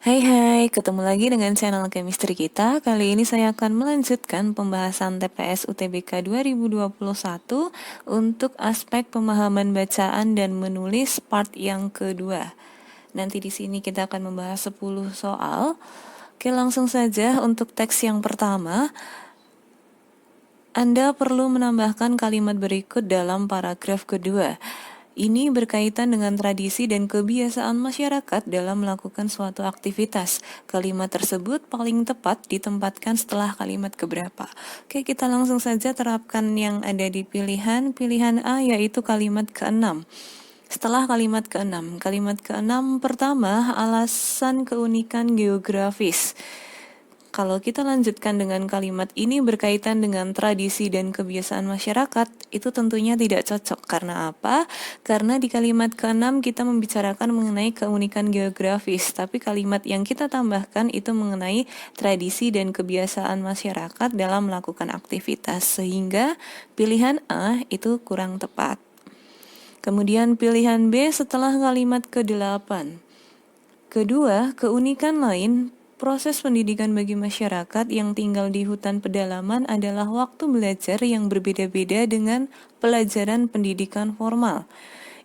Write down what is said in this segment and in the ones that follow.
Hai hai, ketemu lagi dengan channel chemistry kita. Kali ini saya akan melanjutkan pembahasan TPS UTBK 2021 untuk aspek pemahaman bacaan dan menulis part yang kedua. Nanti di sini kita akan membahas 10 soal. Oke, langsung saja untuk teks yang pertama. Anda perlu menambahkan kalimat berikut dalam paragraf kedua. Ini berkaitan dengan tradisi dan kebiasaan masyarakat dalam melakukan suatu aktivitas. Kalimat tersebut paling tepat ditempatkan setelah kalimat keberapa. Oke, kita langsung saja terapkan yang ada di pilihan. Pilihan A yaitu kalimat keenam. Setelah kalimat keenam pertama, alasan keunikan geografis. Kalau kita lanjutkan dengan kalimat ini berkaitan dengan tradisi dan kebiasaan masyarakat, itu tentunya tidak cocok. Karena apa? Karena di kalimat ke-6 kita membicarakan mengenai keunikan geografis, tapi kalimat yang kita tambahkan itu mengenai tradisi dan kebiasaan masyarakat dalam melakukan aktivitas, sehingga pilihan A itu kurang tepat. Kemudian pilihan B setelah kalimat ke-8. Kedua, keunikan lain proses pendidikan bagi masyarakat yang tinggal di hutan pedalaman adalah waktu belajar yang berbeda-beda dengan pelajaran pendidikan formal.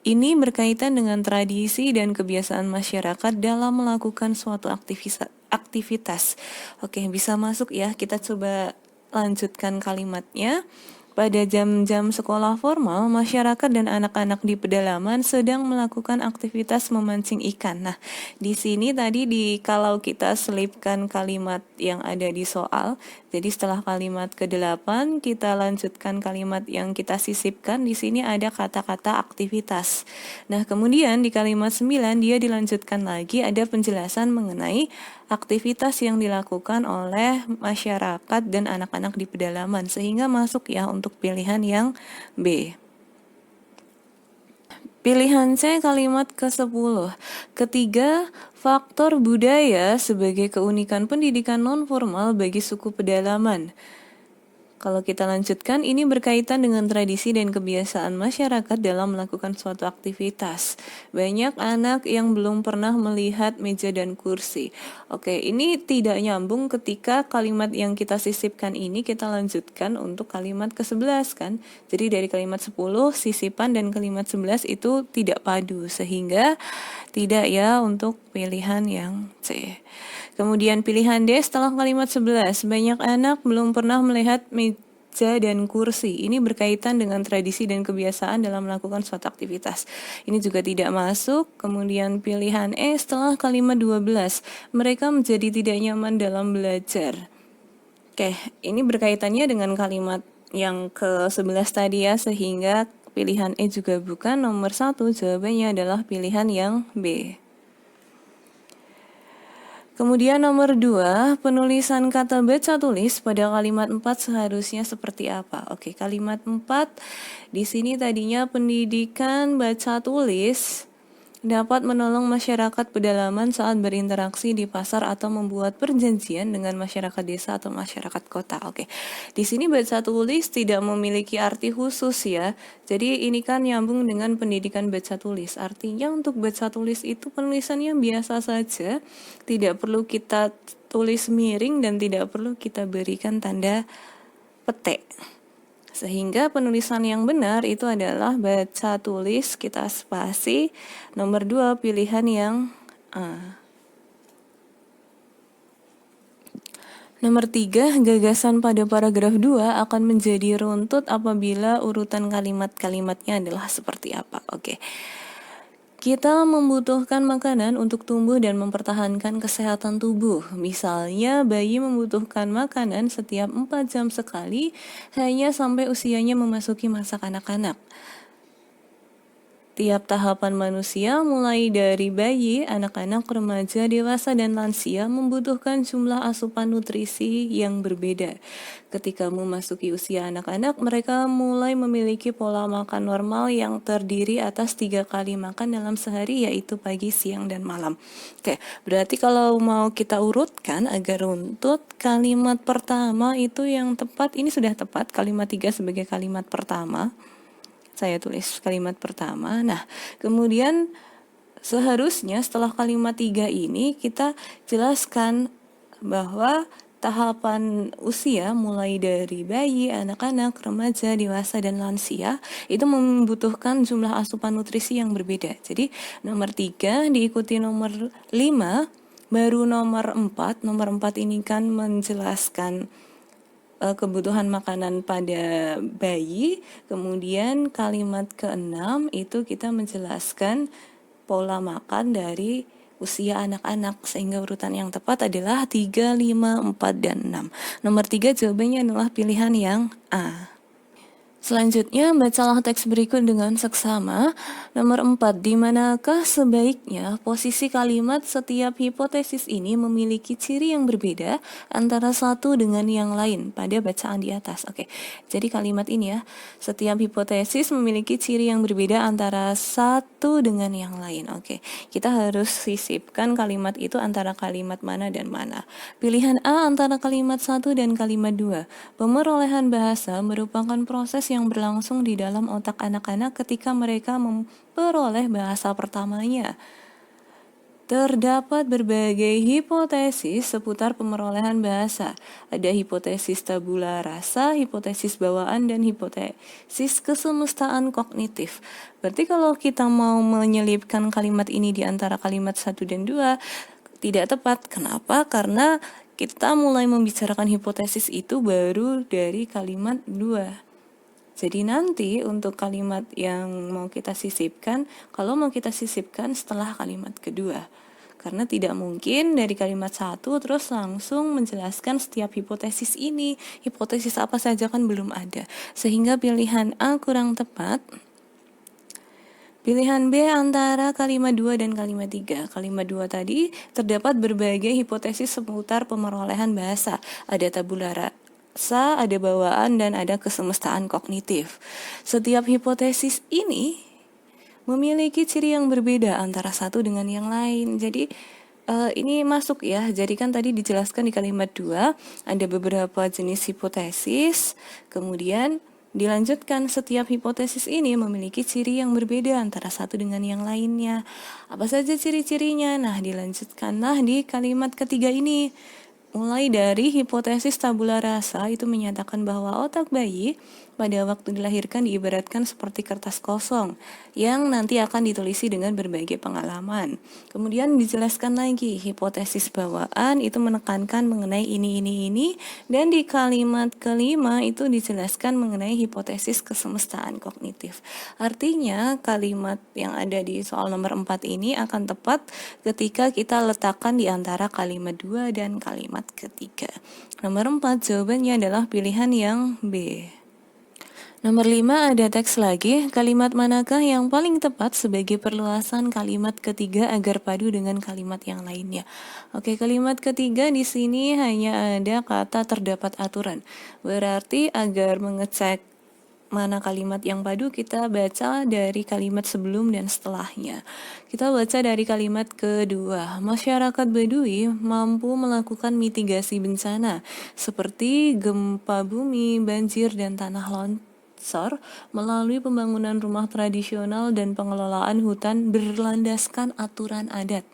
Ini berkaitan dengan tradisi dan kebiasaan masyarakat dalam melakukan suatu aktivitas. Oke, bisa masuk ya. Kita coba lanjutkan kalimatnya. Pada jam-jam sekolah formal, masyarakat dan anak-anak di pedalaman sedang melakukan aktivitas memancing ikan. Nah, di sini tadi kalau kita selipkan kalimat yang ada di soal, jadi setelah kalimat ke-8 kita lanjutkan kalimat yang kita sisipkan. Di sini ada kata-kata aktivitas. Nah, kemudian di kalimat 9 dia dilanjutkan lagi, ada penjelasan mengenai aktivitas yang dilakukan oleh masyarakat dan anak-anak di pedalaman, sehingga masuk ya untuk pilihan yang B. Pilihan C kalimat ke-10. Ketiga, faktor budaya sebagai keunikan pendidikan non-formal bagi suku pedalaman. Kalau kita lanjutkan, ini berkaitan dengan tradisi dan kebiasaan masyarakat dalam melakukan suatu aktivitas. Banyak anak yang belum pernah melihat meja dan kursi. Oke, ini tidak nyambung ketika kalimat yang kita sisipkan ini kita lanjutkan untuk kalimat ke-11 kan. Jadi dari kalimat 10, sisipan dan kalimat 11 itu tidak padu, sehingga tidak ya untuk pilihan yang C. Kemudian pilihan D setelah kalimat 11, banyak anak belum pernah melihat meja dan kursi. Ini berkaitan dengan tradisi dan kebiasaan dalam melakukan suatu aktivitas. Ini juga tidak masuk. Kemudian pilihan E setelah kalimat 12, mereka menjadi tidak nyaman dalam belajar. Oke, ini berkaitannya dengan kalimat yang ke-11 tadi ya, sehingga pilihan E juga bukan. Nomor 1 jawabannya adalah pilihan yang B. Kemudian nomor 2, penulisan kata baca tulis pada kalimat 4 seharusnya seperti apa? Oke, kalimat 4 di sini tadinya pendidikan baca tulis dapat menolong masyarakat pedalaman saat berinteraksi di pasar atau membuat perjanjian dengan masyarakat desa atau masyarakat kota. Oke, di sini baca tulis tidak memiliki arti khusus ya. Jadi ini kan nyambung dengan pendidikan baca tulis. Artinya untuk baca tulis itu penulisannya biasa saja, tidak perlu kita tulis miring dan tidak perlu kita berikan tanda petik. Sehingga penulisan yang benar itu adalah baca tulis, kita spasi. Nomor 2 pilihan yang A. Nomor 3, gagasan pada paragraf 2 akan menjadi runtut apabila urutan kalimat-kalimatnya adalah seperti apa. Oke. Kita membutuhkan makanan untuk tumbuh dan mempertahankan kesehatan tubuh. Misalnya, bayi membutuhkan makanan setiap 4 jam sekali hanya sampai usianya memasuki masa kanak-kanak. Tiap tahapan manusia, mulai dari bayi, anak-anak, remaja, dewasa, dan lansia, membutuhkan jumlah asupan nutrisi yang berbeda. Ketika memasuki usia anak-anak, mereka mulai memiliki pola makan normal yang terdiri atas 3 kali makan dalam sehari, yaitu pagi, siang, dan malam. Oke, berarti kalau mau kita urutkan agar runtut, kalimat pertama itu yang tepat, ini sudah tepat, kalimat 3 sebagai kalimat pertama. Saya tulis kalimat pertama. Nah, kemudian Seharusnya setelah kalimat 3 ini kita jelaskan bahwa tahapan usia mulai dari bayi, anak-anak, remaja, dewasa, dan lansia itu membutuhkan jumlah asupan nutrisi yang berbeda. Jadi nomor 3 diikuti nomor 5, baru nomor 4. Nomor 4 ini kan menjelaskan kebutuhan makanan pada bayi. Kemudian kalimat ke-6 itu kita menjelaskan pola makan dari usia anak-anak, sehingga urutan yang tepat adalah 3, 5, 4, dan 6. Nomor 3 jawabannya adalah pilihan yang A. Selanjutnya, bacalah teks berikut dengan seksama. Nomor 4, di manakah sebaiknya posisi kalimat setiap hipotesis ini memiliki ciri yang berbeda antara satu dengan yang lain pada bacaan di atas. Oke, jadi kalimat ini ya, setiap hipotesis memiliki ciri yang berbeda antara satu dengan yang lain. Oke, kita harus sisipkan kalimat itu antara kalimat mana dan mana. Pilihan A antara kalimat 1 dan kalimat 2. Pemerolehan bahasa merupakan proses yang berlangsung di dalam otak anak-anak ketika mereka memperoleh bahasa pertamanya. Terdapat berbagai hipotesis seputar pemerolehan bahasa. Ada hipotesis tabula rasa, hipotesis bawaan, dan hipotesis kesemestaan kognitif. Berarti kalau kita mau menyelipkan kalimat ini di antara kalimat 1 dan 2, tidak tepat. Kenapa? Karena kita mulai membicarakan hipotesis itu baru dari kalimat 2. Jadi nanti untuk kalimat yang mau kita sisipkan, kalau mau kita sisipkan setelah kalimat kedua. Karena tidak mungkin dari kalimat 1 terus langsung menjelaskan setiap hipotesis ini. Hipotesis apa saja kan belum ada. Sehingga pilihan A kurang tepat. Pilihan B antara kalimat 2 dan kalimat 3. Kalimat 2 tadi terdapat berbagai hipotesis seputar pemerolehan bahasa. Ada tabula rasa, ada bawaan, dan ada kesemestaan kognitif. Setiap hipotesis ini memiliki ciri yang berbeda antara satu dengan yang lain. Jadi ini masuk ya. Jadi kan tadi dijelaskan di kalimat 2 ada beberapa jenis hipotesis. Kemudian dilanjutkan, setiap hipotesis ini memiliki ciri yang berbeda antara satu dengan yang lainnya. Apa saja ciri-cirinya? Nah, dilanjutkanlah di kalimat ketiga ini. Mulai dari hipotesis tabula rasa itu menyatakan bahwa otak bayi pada waktu dilahirkan diibaratkan seperti kertas kosong yang nanti akan ditulisi dengan berbagai pengalaman. Kemudian dijelaskan lagi, hipotesis bawaan itu menekankan mengenai ini, dan di kalimat kelima itu dijelaskan mengenai hipotesis kesemestaan kognitif. Artinya kalimat yang ada di soal nomor 4 ini akan tepat ketika kita letakkan di antara kalimat 2 dan kalimat ketiga. Nomor 4 jawabannya adalah pilihan yang B. Nomor 5 ada teks lagi, kalimat manakah yang paling tepat sebagai perluasan kalimat ketiga agar padu dengan kalimat yang lainnya. Oke, kalimat ketiga di sini hanya ada kata terdapat aturan. Berarti agar mengecek mana kalimat yang padu, kita baca dari kalimat sebelum dan setelahnya. Kita baca dari kalimat kedua. Masyarakat Baduy mampu melakukan mitigasi bencana seperti gempa bumi, banjir, dan tanah longsor melalui pembangunan rumah tradisional dan pengelolaan hutan berlandaskan aturan adat.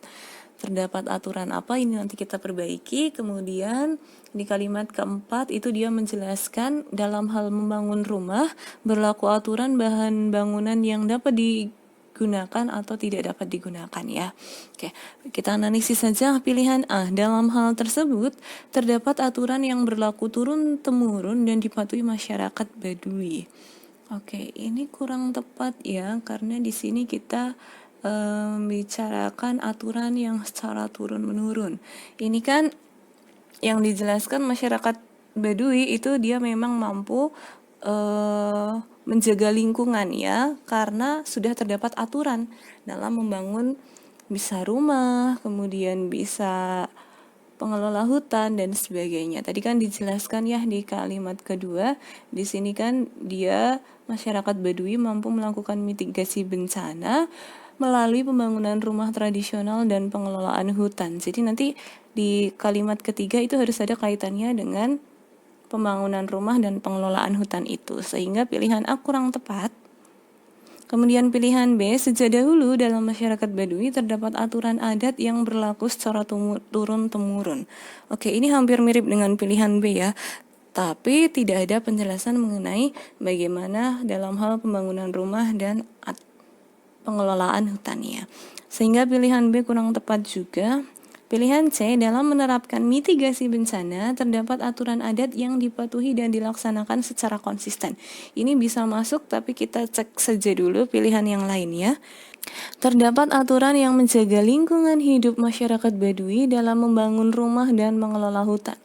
Terdapat aturan apa, ini nanti kita perbaiki. Kemudian di kalimat keempat itu dia menjelaskan dalam hal membangun rumah berlaku aturan bahan bangunan yang dapat digunakan atau tidak dapat digunakan ya. Oke, kita analisis saja pilihan A. Dalam hal tersebut terdapat aturan yang berlaku turun-temurun dan dipatuhi masyarakat Baduy. Oke, ini kurang tepat ya, karena di sini kita membicarakan aturan yang secara turun-menurun. Ini kan yang dijelaskan masyarakat Baduy itu dia memang mampu menjaga lingkungan ya, karena sudah terdapat aturan dalam membangun bisa rumah, kemudian bisa pengelola hutan dan sebagainya. Tadi kan dijelaskan ya di kalimat kedua, di sini kan dia masyarakat Baduy mampu melakukan mitigasi bencana melalui pembangunan rumah tradisional dan pengelolaan hutan. Jadi nanti di kalimat ketiga itu harus ada kaitannya dengan pembangunan rumah dan pengelolaan hutan itu, sehingga pilihan A kurang tepat. Kemudian pilihan B, sejak dahulu dalam masyarakat Baduy terdapat aturan adat yang berlaku secara turun-temurun. Oke, ini hampir mirip dengan pilihan B ya. Tapi tidak ada penjelasan mengenai bagaimana dalam hal pembangunan rumah dan pengelolaan hutannya. Sehingga pilihan B kurang tepat juga. Pilihan C, dalam menerapkan mitigasi bencana, terdapat aturan adat yang dipatuhi dan dilaksanakan secara konsisten. Ini bisa masuk, tapi kita cek saja dulu pilihan yang lainnya. Terdapat aturan yang menjaga lingkungan hidup masyarakat Baduy dalam membangun rumah dan mengelola hutan.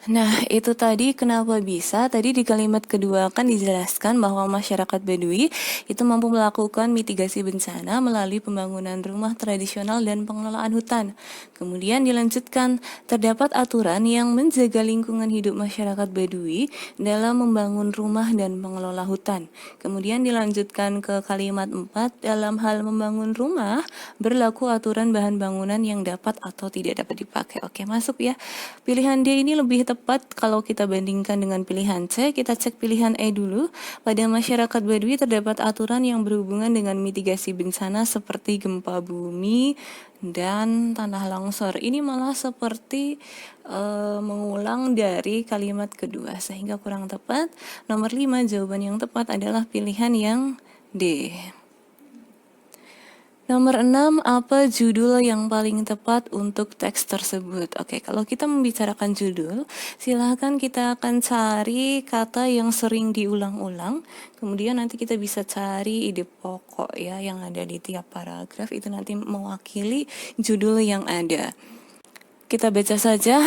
Nah, itu tadi kenapa bisa. Tadi di kalimat kedua kan dijelaskan bahwa masyarakat Baduy itu mampu melakukan mitigasi bencana melalui pembangunan rumah tradisional dan pengelolaan hutan. Kemudian dilanjutkan, terdapat aturan yang menjaga lingkungan hidup masyarakat Baduy dalam membangun rumah dan mengelola hutan. Kemudian dilanjutkan ke kalimat 4, dalam hal membangun rumah, berlaku aturan bahan bangunan yang dapat atau tidak dapat dipakai. Oke, masuk ya. Pilihan D ini lebih tepat kalau kita bandingkan dengan pilihan C. Kita cek pilihan E dulu. Pada masyarakat Baduy terdapat aturan yang berhubungan dengan mitigasi bencana seperti gempa bumi dan tanah longsor. Ini malah seperti mengulang dari kalimat kedua, sehingga kurang tepat. Nomor 5, jawaban yang tepat adalah pilihan yang D. Nomor 6, apa judul yang paling tepat untuk teks tersebut? Oke, kalau kita membicarakan judul, silahkan kita akan cari kata yang sering diulang-ulang. Kemudian nanti kita bisa cari ide pokok ya yang ada di tiap paragraf, itu nanti mewakili judul yang ada. Kita baca saja.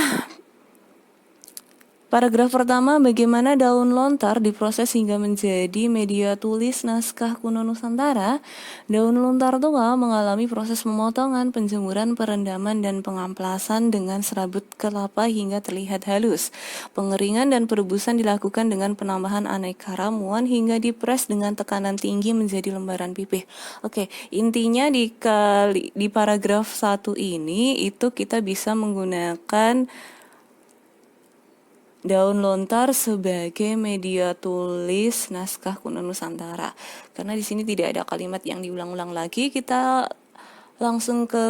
Paragraf pertama, bagaimana daun lontar diproses hingga menjadi media tulis naskah kuno Nusantara. Daun lontar tua mengalami proses pemotongan, penjemuran, perendaman, dan pengamplasan dengan serabut kelapa hingga terlihat halus. Pengeringan dan perebusan dilakukan dengan penambahan aneka ramuan hingga dipres dengan tekanan tinggi menjadi lembaran pipih. Oke, intinya di paragraf 1 ini itu kita bisa menggunakan daun lontar sebagai media tulis naskah kuno Nusantara. Karena di sini tidak ada kalimat yang diulang-ulang lagi, kita langsung ke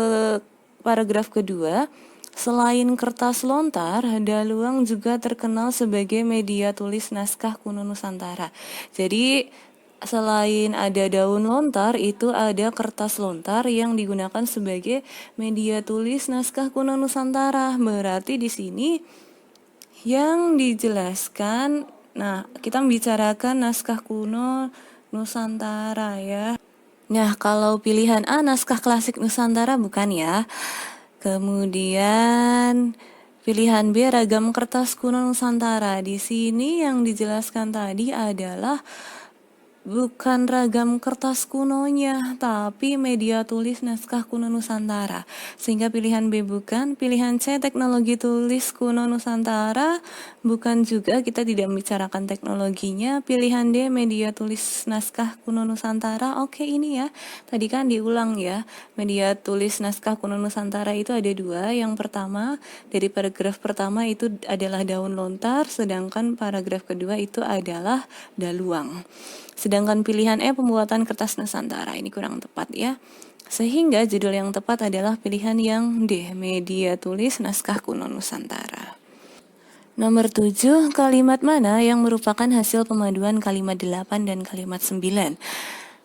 paragraf kedua. Selain kertas lontar, daluang juga terkenal sebagai media tulis naskah kuno Nusantara. Jadi selain ada daun lontar, itu ada kertas lontar yang digunakan sebagai media tulis naskah kuno Nusantara. Berarti di sini yang dijelaskan, nah kita membicarakan naskah kuno Nusantara ya. Nah kalau pilihan A naskah klasik Nusantara bukan ya. Kemudian pilihan B ragam kertas kuno Nusantara. Di sini yang dijelaskan tadi adalah bukan ragam kertas kunonya, tapi media tulis naskah kuno Nusantara. Sehingga pilihan B bukan. Pilihan C teknologi tulis kuno Nusantara, bukan juga, kita tidak membicarakan teknologinya. Pilihan D media tulis naskah kuno Nusantara. Oke, ini ya, tadi kan diulang ya. Media tulis naskah kuno Nusantara itu ada 2. Yang pertama, dari paragraf pertama itu adalah daun lontar, sedangkan paragraf kedua itu adalah daluang. Sedangkan pilihan E pembuatan kertas Nusantara, ini kurang tepat ya. Sehingga judul yang tepat adalah pilihan yang D, media tulis naskah kuno Nusantara. Nomor 7, kalimat mana yang merupakan hasil pemaduan kalimat 8 dan kalimat 9?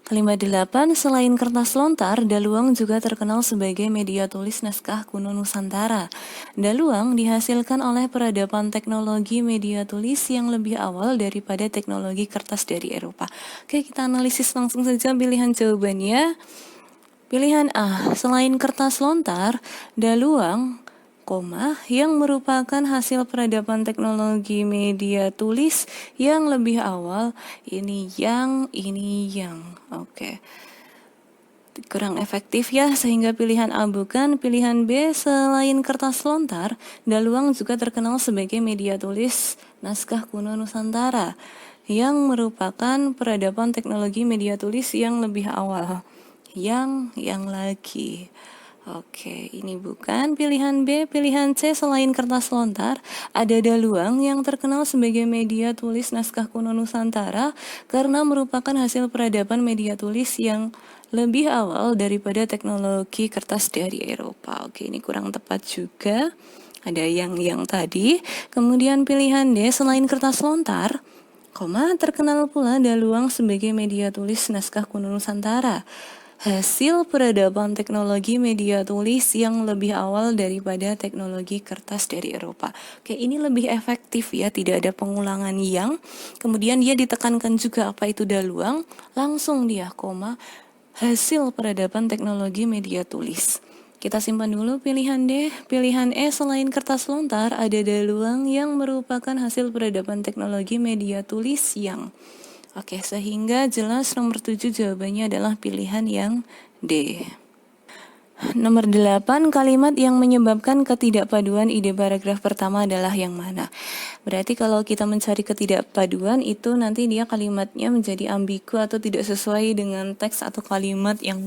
Kalimat 8, selain kertas lontar, daluang juga terkenal sebagai media tulis naskah kuno Nusantara. Daluang dihasilkan oleh peradaban teknologi media tulis yang lebih awal daripada teknologi kertas dari Eropa. Oke, kita analisis langsung saja pilihan jawabannya. Pilihan A, selain kertas lontar, daluang, yang merupakan hasil peradaban teknologi media tulis yang lebih awal. Ini yang. Oke. Kurang efektif ya, sehingga pilihan A bukan. Pilihan B, selain kertas lontar, daluang juga terkenal sebagai media tulis naskah kuno Nusantara yang merupakan peradaban teknologi media tulis yang lebih awal. Yang lagi. Oke, ini bukan pilihan B. Pilihan C, selain kertas lontar, ada daluang yang terkenal sebagai media tulis naskah kuno Nusantara karena merupakan hasil peradaban media tulis yang lebih awal daripada teknologi kertas dari Eropa. Oke, ini kurang tepat juga. Ada yang tadi. Kemudian pilihan D, selain kertas lontar, terkenal pula daluang sebagai media tulis naskah kuno Nusantara. Hasil peradaban teknologi media tulis yang lebih awal daripada teknologi kertas dari Eropa. Oke, ini lebih efektif ya, tidak ada pengulangan yang. Kemudian dia ditekankan juga apa itu daluang, langsung dia hasil peradaban teknologi media tulis. Kita simpan dulu pilihan D. Pilihan E, selain kertas lontar, ada daluang yang merupakan hasil peradaban teknologi media tulis yang. Oke, sehingga jelas nomor 7 jawabannya adalah pilihan yang D. Nomor 8, kalimat yang menyebabkan ketidakpaduan ide paragraf pertama adalah yang mana? Berarti kalau kita mencari ketidakpaduan itu nanti dia kalimatnya menjadi ambigu atau tidak sesuai dengan teks atau kalimat yang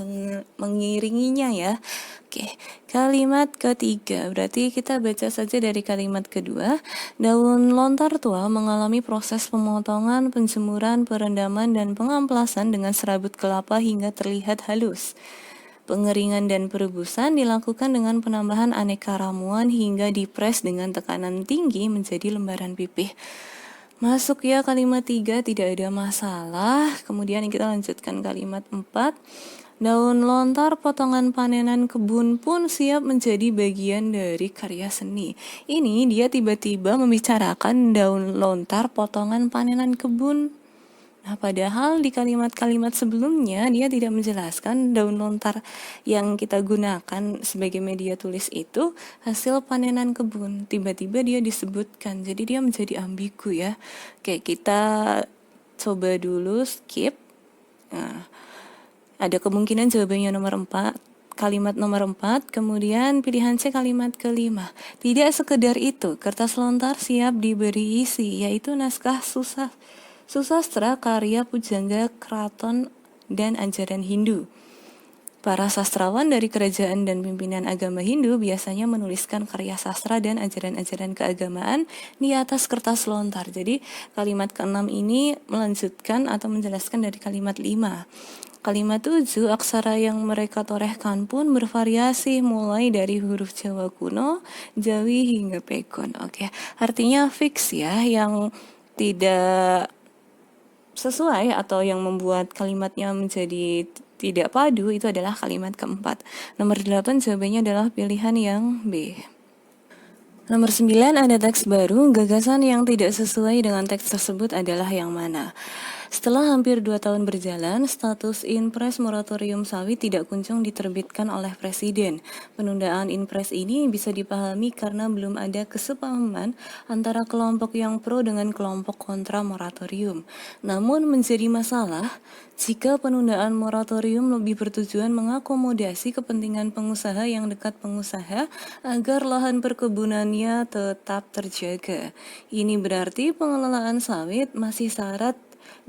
mengiringinya ya. Oke, kalimat ketiga, berarti kita baca saja dari kalimat kedua. Daun lontar tua mengalami proses pemotongan, penjemuran, perendaman, dan pengamplasan dengan serabut kelapa hingga terlihat halus. Pengeringan dan perebusan dilakukan dengan penambahan aneka ramuan hingga dipres dengan tekanan tinggi menjadi lembaran pipih. Masuk ya kalimat 3, tidak ada masalah. Kemudian kita lanjutkan kalimat 4. Daun lontar potongan panenan kebun pun siap menjadi bagian dari karya seni. Ini dia tiba-tiba membicarakan daun lontar potongan panenan kebun. Nah, padahal di kalimat-kalimat sebelumnya dia tidak menjelaskan daun lontar yang kita gunakan sebagai media tulis itu hasil panenan kebun. Tiba-tiba dia disebutkan, jadi dia menjadi ambigu ya. Oke, kita coba dulu skip. Nah, ada kemungkinan jawabannya nomor 4. Kalimat nomor 4, kemudian pilihan C kalimat kelima. Tidak sekedar itu, kertas lontar siap diberi isi, yaitu naskah susastra karya pujangga keraton dan ajaran Hindu. Para sastrawan dari kerajaan dan pimpinan agama Hindu biasanya menuliskan karya sastra dan ajaran-ajaran keagamaan di atas kertas lontar. Jadi kalimat ke-6 ini melanjutkan atau menjelaskan dari kalimat 5. Kalimat 7, aksara yang mereka torehkan pun bervariasi mulai dari huruf Jawa kuno, Jawi hingga Pegon. Oke, artinya fix ya, yang tidak sesuai atau yang membuat kalimatnya menjadi tidak padu itu adalah kalimat keempat. Nomor 8 jawabannya adalah pilihan yang B. Nomor 9, ada teks baru, gagasan yang tidak sesuai dengan teks tersebut adalah yang mana? Setelah hampir 2 tahun berjalan, status Inpres moratorium sawit tidak kunjung diterbitkan oleh Presiden. Penundaan Inpres ini bisa dipahami karena belum ada kesepahaman antara kelompok yang pro dengan kelompok kontra moratorium. Namun menjadi masalah jika penundaan moratorium lebih bertujuan mengakomodasi kepentingan pengusaha yang dekat pengusaha agar lahan perkebunannya tetap terjaga. Ini berarti pengelolaan sawit masih syarat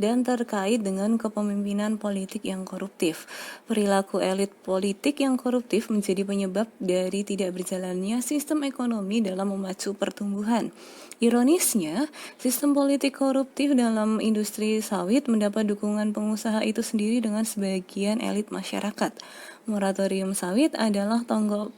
dan terkait dengan kepemimpinan politik yang koruptif. Perilaku elit politik yang koruptif menjadi penyebab dari tidak berjalannya sistem ekonomi dalam memacu pertumbuhan. Ironisnya, sistem politik koruptif dalam industri sawit mendapat dukungan pengusaha itu sendiri dengan sebagian elit masyarakat. Moratorium sawit adalah tonggak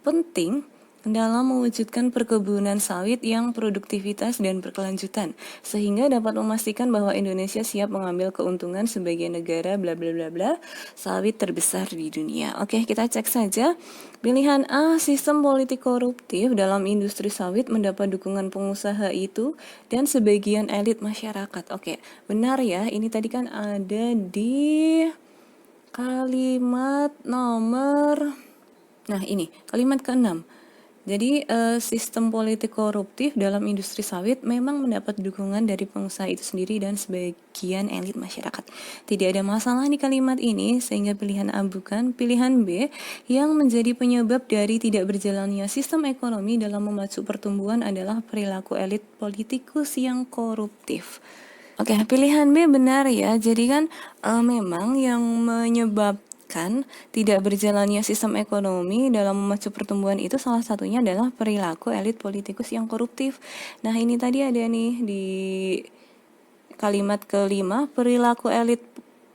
penting dalam mewujudkan perkebunan sawit yang produktivitas dan berkelanjutan, sehingga dapat memastikan bahwa Indonesia siap mengambil keuntungan sebagai negara bla bla bla bla sawit terbesar di dunia. Oke, kita cek saja. Pilihan A, sistem politik koruptif dalam industri sawit mendapat dukungan pengusaha itu dan sebagian elit masyarakat. Oke, benar ya. Ini tadi kan ada di kalimat nomor, nah ini kalimat ke-6. Jadi sistem politik koruptif dalam industri sawit memang mendapat dukungan dari pengusaha itu sendiri dan sebagian elit masyarakat. Tidak ada masalah di kalimat ini, sehingga pilihan A bukan. Pilihan B, yang menjadi penyebab dari tidak berjalannya sistem ekonomi dalam memacu pertumbuhan adalah perilaku elit politikus yang koruptif. Oke, pilihan B benar ya. Jadi kan memang yang menyebabkan menyebabkan tidak berjalannya sistem ekonomi dalam memacu pertumbuhan itu salah satunya adalah perilaku elit politikus yang koruptif. Nah, ini tadi ada nih di kalimat kelima, perilaku elit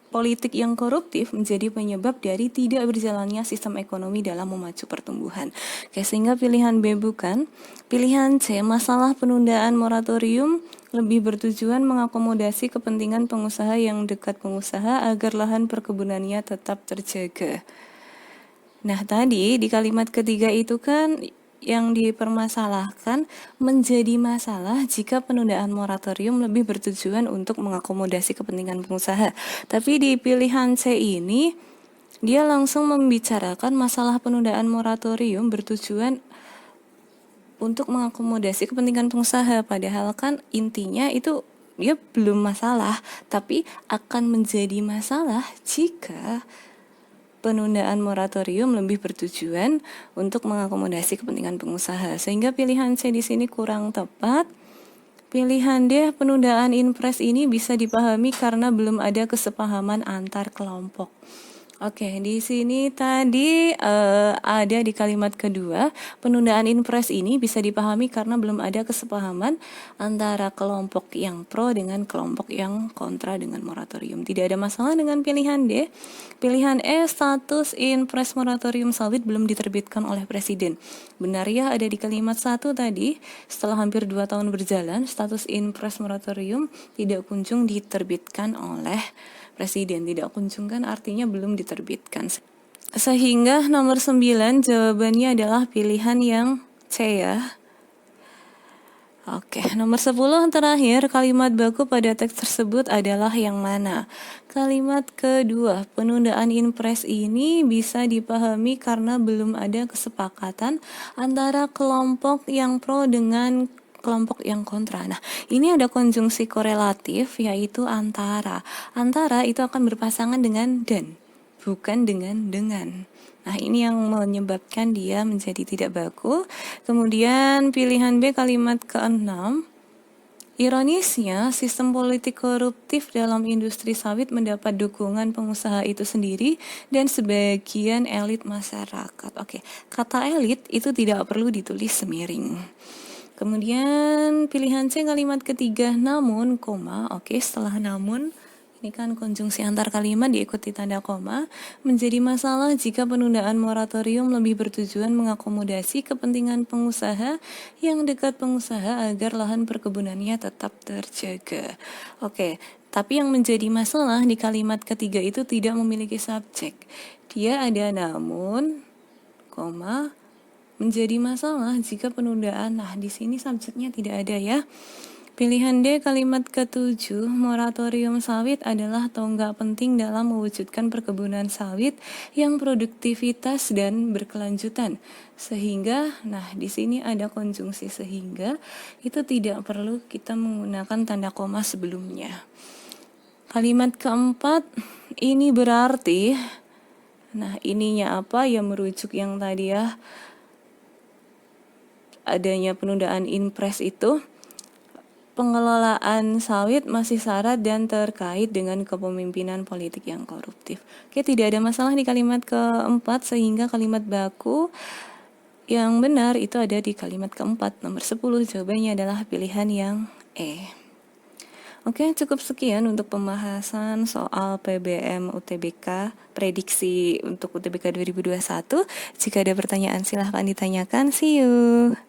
politik yang koruptif menjadi penyebab dari tidak berjalannya sistem ekonomi dalam memacu pertumbuhan. Oke, sehingga pilihan B bukan. Pilihan C, masalah penundaan moratorium lebih bertujuan mengakomodasi kepentingan pengusaha yang dekat pengusaha agar lahan perkebunannya tetap terjaga. Nah, tadi di kalimat ketiga itu kan yang dipermasalahkan menjadi masalah jika penundaan moratorium lebih bertujuan untuk mengakomodasi kepentingan pengusaha. Tapi di pilihan C ini, dia langsung membicarakan masalah penundaan moratorium bertujuan untuk mengakomodasi kepentingan pengusaha. Padahal kan intinya itu dia belum masalah, tapi akan menjadi masalah jika penundaan moratorium lebih bertujuan untuk mengakomodasi kepentingan pengusaha. Sehingga pilihan C di sini kurang tepat. Pilihan D, penundaan Inpres ini bisa dipahami karena belum ada kesepahaman antar kelompok. Oke, di sini tadi ada di kalimat kedua, penundaan Inpres ini bisa dipahami karena belum ada kesepahaman antara kelompok yang pro dengan kelompok yang kontra dengan moratorium. Tidak ada masalah dengan pilihan D. Pilihan E, status Inpres moratorium sawit belum diterbitkan oleh Presiden. Benar ya, ada di kalimat 1 tadi, setelah hampir 2 tahun berjalan, status Inpres moratorium tidak kunjung diterbitkan oleh Presiden. Tidak kunjung kan artinya belum diterbitkan. Sehingga nomor 9 jawabannya adalah pilihan yang C ya. Oke, nomor 10 terakhir, kalimat baku pada teks tersebut adalah yang mana? Kalimat kedua, penundaan Inpres ini bisa dipahami karena belum ada kesepakatan antara kelompok yang pro dengan kelompok yang kontra. Nah, ini ada konjungsi korelatif yaitu antara. Antara itu akan berpasangan dengan dan, bukan dengan. Nah, ini yang menyebabkan dia menjadi tidak baku. Kemudian pilihan B kalimat ke-6. Ironisnya, sistem politik koruptif dalam industri sawit mendapat dukungan pengusaha itu sendiri dan sebagian elit masyarakat. Oke, kata elit itu tidak perlu ditulis semiring. Kemudian pilihan C kalimat ketiga, namun, koma. Oke, setelah namun, ini kan konjungsi antar kalimat diikuti tanda koma, menjadi masalah jika penundaan moratorium lebih bertujuan mengakomodasi kepentingan pengusaha yang dekat pengusaha agar lahan perkebunannya tetap terjaga. Oke, tapi yang menjadi masalah di kalimat ketiga itu tidak memiliki subjek. Dia ada namun, koma, menjadi masalah jika penundaan. Nah, di sini subjeknya tidak ada ya. Pilihan D kalimat ke-7, moratorium sawit adalah tonggak penting dalam mewujudkan perkebunan sawit yang produktivitas dan berkelanjutan. Sehingga, nah di sini ada konjungsi sehingga, itu tidak perlu kita menggunakan tanda koma sebelumnya. Kalimat keempat, ini berarti, nah ininya apa ya, merujuk yang tadi ya, adanya penundaan Inpres itu, pengelolaan sawit masih syarat dan terkait dengan kepemimpinan politik yang koruptif. Oke, tidak ada masalah di kalimat keempat, sehingga kalimat baku yang benar itu ada di kalimat keempat. Nomor 10 jawabannya adalah pilihan yang E. Oke, cukup sekian untuk pembahasan soal PBM UTBK, prediksi untuk UTBK 2021. Jika ada pertanyaan silahkan ditanyakan. See you!